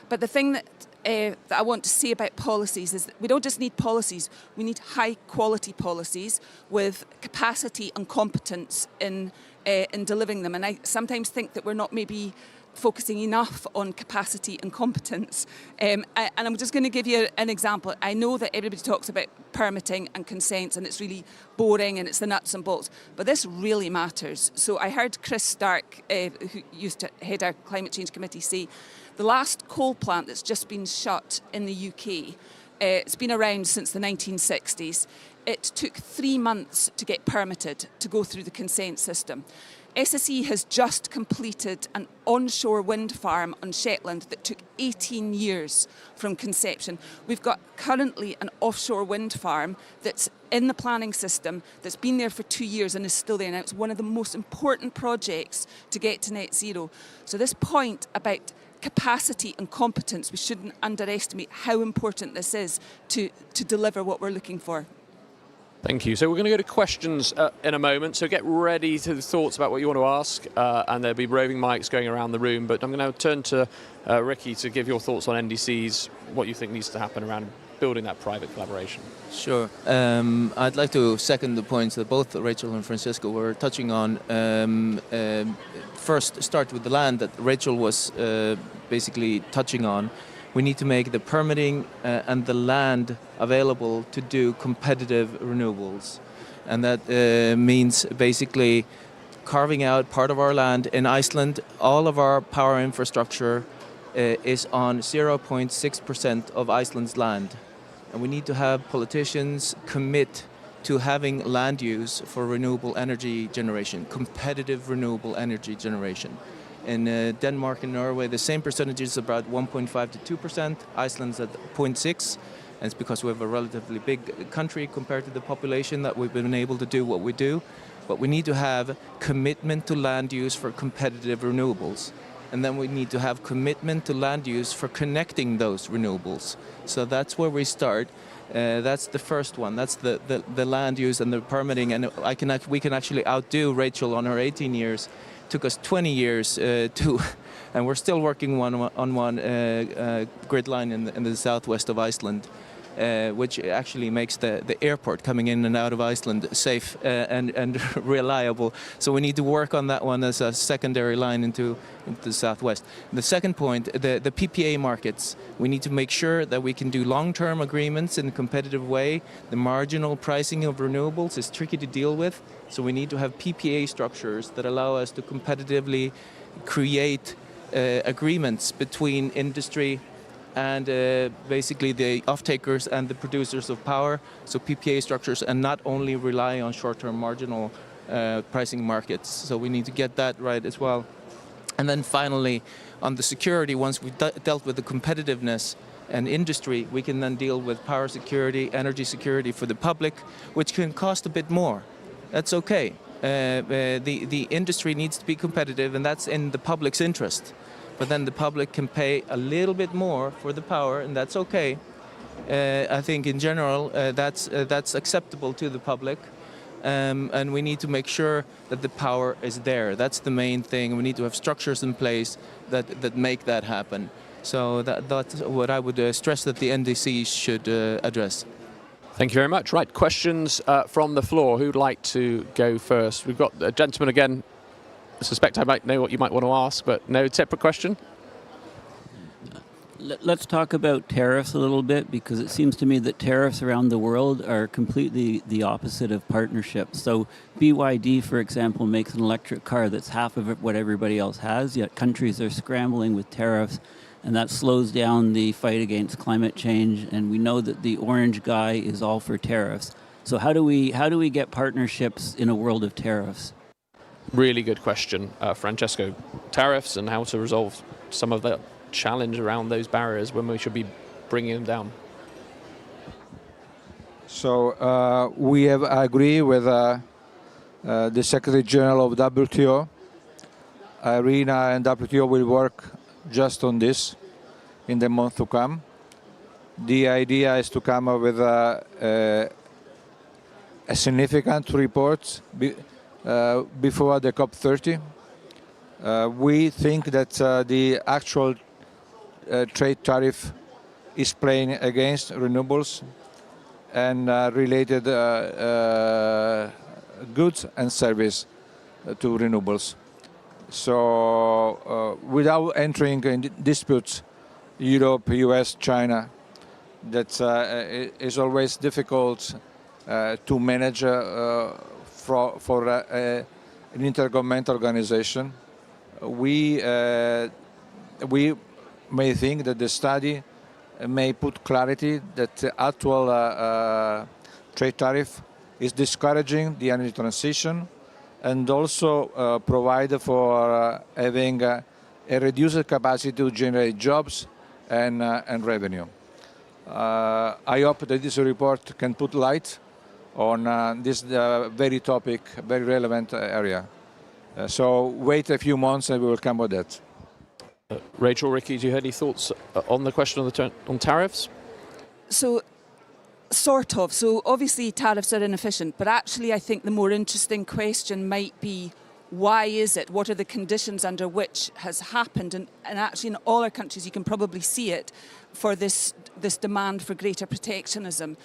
But the thing that I want to say about policies is that we don't just need policies, we need high quality policies with capacity and competence in delivering them. And I sometimes think that we're not maybe focusing enough on capacity and competence. And I'm just going to give you an example. I know that everybody talks about permitting and consents, and it's really boring and it's the nuts and bolts, but this really matters. So I heard Chris Stark, who used to head our Climate Change Committee, say the last coal plant that's just been shut in the UK, it's been around since the 1960s. It took 3 months to get permitted to go through the consent system. SSE has just completed an onshore wind farm on Shetland that took 18 years from conception. We've got currently an offshore wind farm that's in the planning system that's been there for 2 years and is still there now. It's one of the most important projects to get to net zero. So this point about capacity and competence, we shouldn't underestimate how important this is to deliver what we're looking for.
Thank you. So we're going to go to questions in a moment. So get ready to thoughts about what you want to ask, and there'll be roving mics going around the room. But I'm going to turn to Ricky to give your thoughts on NDCs, what you think needs to happen around building that private collaboration.
Sure. I'd like to second the points that both Rachel and Francisco were touching on. First, start with the land that Rachel was basically touching on. We need to make the permitting and the land available to do competitive renewables. And that means basically carving out part of our land. In Iceland, all of our power infrastructure is on 0.6% of Iceland's land. And we need to have politicians commit to having land use for renewable energy generation, competitive renewable energy generation. In Denmark and Norway, the same percentage is about 1.5 to 2%. Iceland's at 0.6, and it's because we have a relatively big country compared to the population that we've been able to do what we do. But we need to have commitment to land use for competitive renewables. And then we need to have commitment to land use for connecting those renewables. So that's where we start. That's the first one. That's the land use and the permitting. And we can actually outdo Rachel on her 18 years. Took us 20 years and we're still working on one grid line in the southwest of Iceland, which actually makes the airport coming in and out of Iceland safe and reliable. So we need to work on that one as a secondary line into the southwest. The second point, the PPA markets. We need to make sure that we can do long-term agreements in a competitive way. The marginal pricing of renewables is tricky to deal with. So we need to have PPA structures that allow us to competitively create agreements between industry and basically the off-takers and the producers of power. So PPA structures, and not only rely on short-term marginal pricing markets. So we need to get that right as well. And then finally, on the security, once we've dealt with the competitiveness and industry, we can then deal with power security, energy security for the public, which can cost a bit more. That's okay. The industry needs to be competitive, and that's in the public's interest. But then the public can pay a little bit more for the power, and that's okay. I think in general that's acceptable to the public, and we need to make sure that the power is there. That's the main thing. We need to have structures in place that make that happen. So that's what I would stress that the NDC should address.
Thank you very much. Right, questions from the floor. Who'd like to go first? We've got a gentleman again. I suspect I might know what you might want to ask, but no separate question?
Let's talk about tariffs a little bit, because it seems to me that tariffs around the world are completely the opposite of partnership. So BYD, for example, makes an electric car that's half of what everybody else has, yet countries are scrambling with tariffs, and that slows down the fight against climate change. And we know that the orange guy is all for tariffs. So how do we get partnerships in a world of tariffs?
Really good question, Francesco. Tariffs and how to resolve some of the challenge around those barriers when we should be bringing them down.
So we have agree with the Secretary General of WTO. IRENA and WTO will work just on this in the month to come. The idea is to come up with a significant report before the COP30. We think that the actual trade tariff is playing against renewables and related goods and service to renewables. So without entering in disputes, Europe, US, China, that is always difficult to manage for an intergovernmental organization. We may think that the study may put clarity that the actual trade tariff is discouraging the energy transition and also provide for having a reduced capacity to generate jobs and revenue. I hope that this report can put light on this very topic, very relevant area. So wait a few months and we will come with that.
Rachel, Ricky, do you have any thoughts on the question on tariffs?
So, sort of. So obviously tariffs are inefficient, but actually I think the more interesting question might be, why is it? What are the conditions under which has happened? And actually in all our countries you can probably see it for this demand for greater protectionism.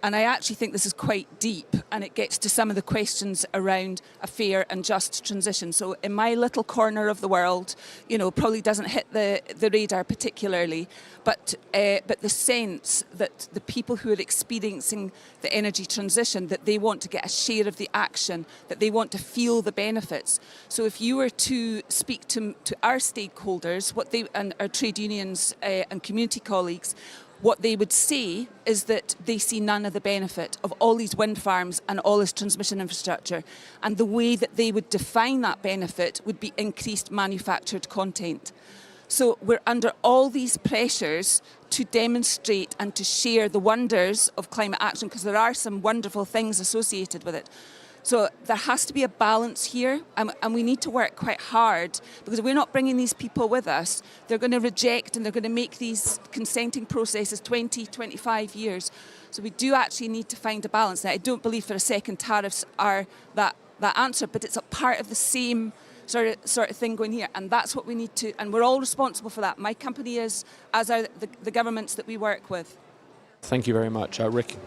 And I actually think this is quite deep, and it gets to some of the questions around a fair and just transition. So in my little corner of the world, you know, probably doesn't hit the radar particularly, but the sense that the people who are experiencing the energy transition, that they want to get a share of the action, that they want to feel the benefits. So if you were to speak to our stakeholders, and our trade unions and community colleagues, what they would say is that they see none of the benefit of all these wind farms and all this transmission infrastructure. And the way that they would define that benefit would be increased manufactured content. So we're under all these pressures to demonstrate and to share the wonders of climate action, because there are some wonderful things associated with it. So there has to be a balance here, and we need to work quite hard, because if we're not bringing these people with us, they're going to reject and they're going to make these consenting processes 20, 25 years. So we do actually need to find a balance. Now, I don't believe for a second tariffs are that answer, but it's a part of the same sort of thing going here, and that's what we need to, and we're all responsible for that. My company is, as are the governments that we work with.
Thank you very much. Rick?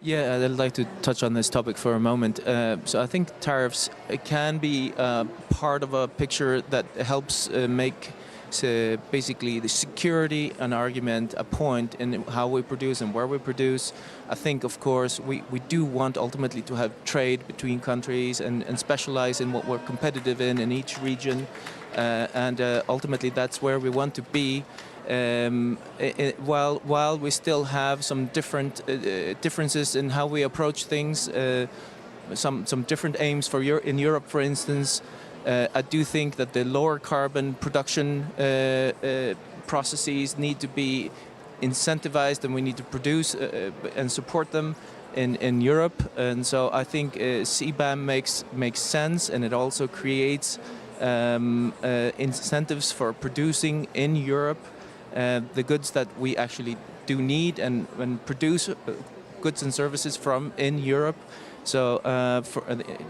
Yeah, I'd like to touch on this topic for a moment. So I think tariffs can be part of a picture that helps make basically the security an argument, a point in how we produce and where we produce. I think, of course, we do want ultimately to have trade between countries and specialize in what we're competitive in each region. And ultimately that's where we want to be. While we still have some differences in how we approach things, some different aims in Europe, for instance. I do think that the lower carbon production processes need to be incentivized, and we need to produce and support them in Europe. And so I think CBAM makes sense, and it also creates incentives for producing in Europe the goods that we actually do need and produce goods and services from in Europe. So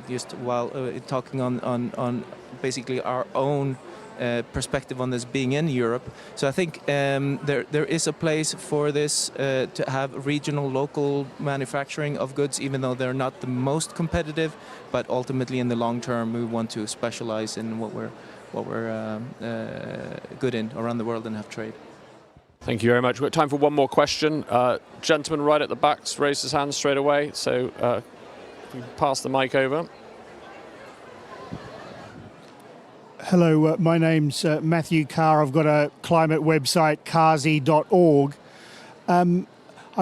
just while talking on basically our own perspective on this being in Europe. So I think there is a place for this to have regional, local manufacturing of goods, even though they're not the most competitive. But ultimately, in the long term, we want to specialize in what we're good in around the world and have trade.
Thank you very much. We've got time for one more question. Gentleman right at the back's raised his hand straight away, so if we pass the mic over.
Hello, my name's Matthew Carr. I've got a climate website, carzy.org. I'm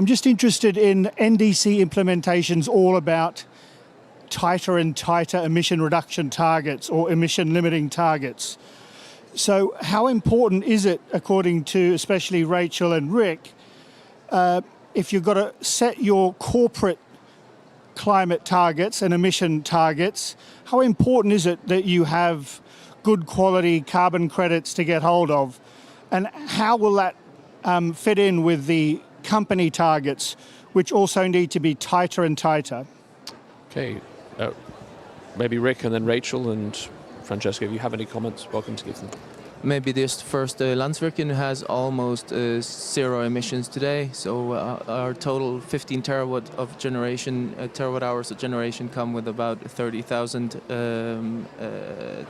just interested in NDC implementations all about tighter and tighter emission reduction targets or emission limiting targets. So how important is it, according to especially Rachel and Rick, if you've got to set your corporate climate targets and emission targets, how important is it that you have good quality carbon credits to get hold of? And how will that fit in with the company targets, which also need to be tighter and tighter?
Okay, maybe Rick and then Rachel and Francesca, if you have any comments, welcome to give them.
maybe just first, Landsvirkjun has almost zero emissions today. So our total 15 terawatt hours of generation come with about 30,000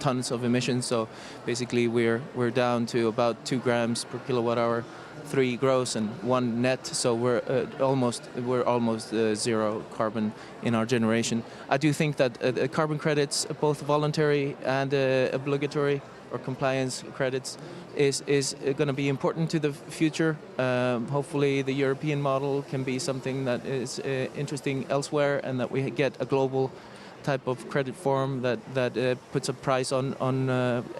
tons of emissions. So basically, we're down to about 2 grams per kilowatt hour, 3 gross and 1 net. So we're almost zero carbon in our generation. I do think that carbon credits, both voluntary and obligatory or compliance credits, is going to be important to the future. Hopefully the European model can be something that is interesting elsewhere, and that we get a global type of credit form that puts a price on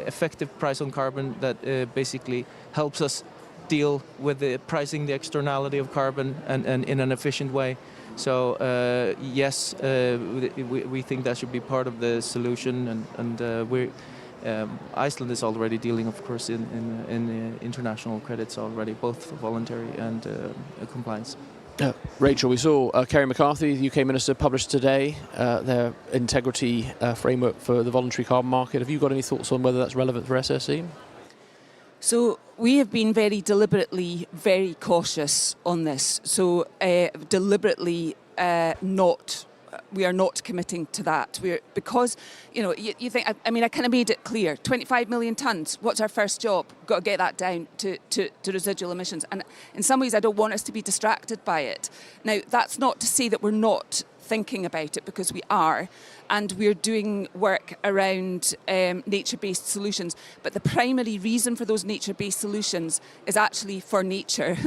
effective price on carbon that basically helps us deal with the pricing the externality of carbon and in an efficient way. So yes, we think that should be part of the solution, and Iceland is already dealing, of course, in international credits already, both voluntary and compliance.
Rachel, we saw Kerry McCarthy, the UK Minister, published today their integrity framework for the voluntary carbon market. Have you got any thoughts on whether that's relevant for SSE?
So we have been very deliberately very cautious on this. So deliberately we are not committing to that. Because you think, I mean, I kind of made it clear, 25 million tonnes, what's our first job? We've got to get that down to residual emissions. And in some ways, I don't want us to be distracted by it. Now, that's not to say that we're not thinking about it, because we are, and we're doing work around nature-based solutions. But the primary reason for those nature-based solutions is actually for nature,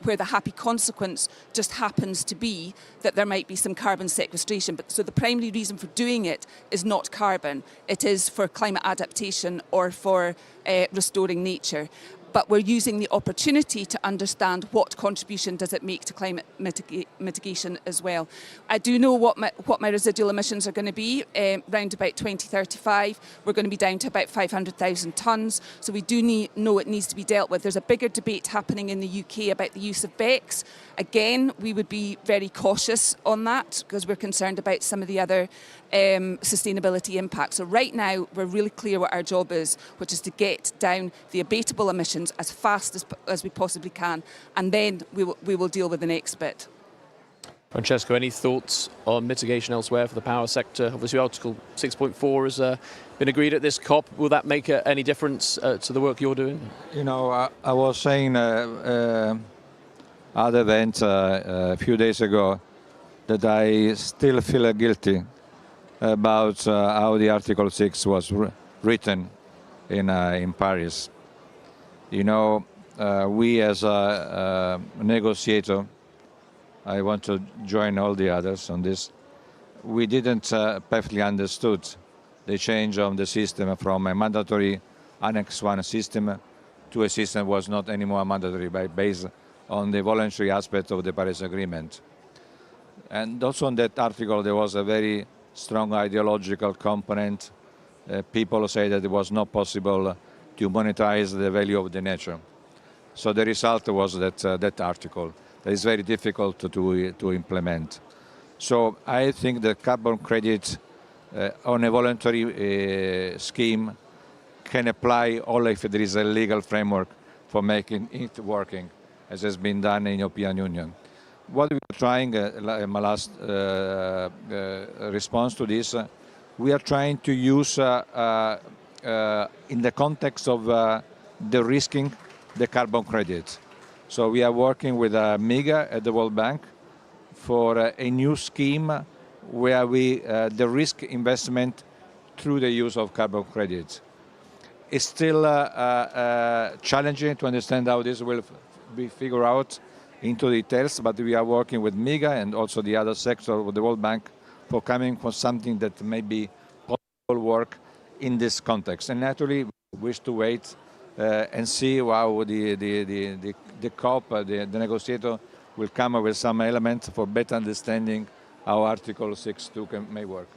where the happy consequence just happens to be that there might be some carbon sequestration. But so the primary reason for doing it is not carbon. It is for climate adaptation or for restoring nature. But we're using the opportunity to understand what contribution does it make to climate mitigation as well. I do know what my residual emissions are going to be round about 2035. We're going to be down to about 500,000 tonnes. So we do know it needs to be dealt with. There's a bigger debate happening in the UK about the use of BECCS. Again, we would be very cautious on that because we're concerned about some of the other sustainability impacts. So right now, we're really clear what our job is, which is to get down the abatable emissions as fast as we possibly can, and then we will deal with the next bit.
Francesco, any thoughts on mitigation elsewhere for the power sector? Obviously, Article 6.4 has been agreed at this COP. Will that make any difference to the work you're doing?
I was saying at the event a few days ago that I still feel guilty about how the Article 6 was written in Paris. We as a negotiator, I want to join all the others on this, we didn't perfectly understood the change of the system from a mandatory Annex 1 system to a system that was not anymore mandatory, based on the voluntary aspect of the Paris Agreement. And also on that article there was a very strong ideological component. People say that it was not possible to monetize the value of the nature. So the result was that article that is very difficult to implement. So I think the carbon credit on a voluntary scheme can apply only if there is a legal framework for making it working, as has been done in the European Union. What we are trying, in my last response to this, we are trying to use in the context of de-risking the carbon credit. So we are working with MIGA at the World Bank for a new scheme where we de-risk investment through the use of carbon credits. It's still challenging to understand how this will be figured out into details, but we are working with MIGA and also the other sector of the World Bank for coming for something that may be possible work in this context. And naturally, we wish to wait and see how the COP, the negotiator, will come up with some elements for better understanding how Article 6.2 may work.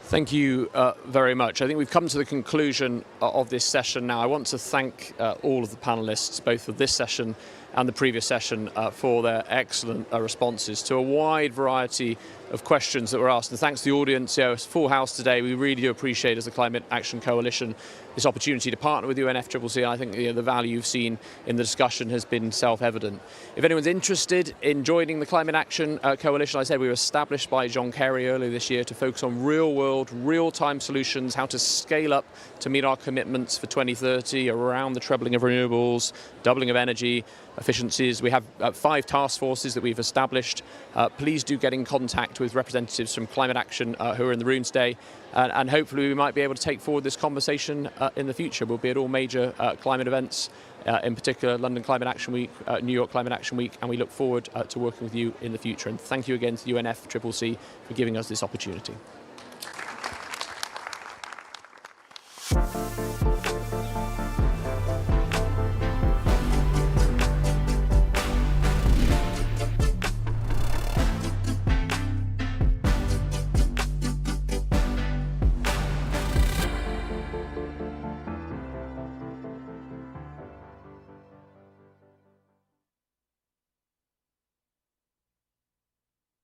Thank you very much. I think we've come to the conclusion of this session now. I want to thank all of the panelists, both of this session and the previous session, for their excellent responses to a wide variety of questions that were asked. And thanks to the audience. It's a full house today. We really do appreciate, as the Climate Action Coalition, this opportunity to partner with UNFCCC. I think the value you've seen in the discussion has been self-evident. If anyone's interested in joining the Climate Action Coalition, I said we were established by John Kerry earlier this year to focus on real-world, real-time solutions, how to scale up to meet our commitments for 2030 around the trebling of renewables, doubling of energy efficiencies. We have 5 task forces that we've established. Please do get in contact with representatives from Climate Action who are in the room today, and hopefully we might be able to take forward this conversation in the future. We'll be at all major climate events, in particular London Climate Action Week, New York Climate Action Week, and we look forward to working with you in the future. And thank you again to UNFCCC for giving us this opportunity.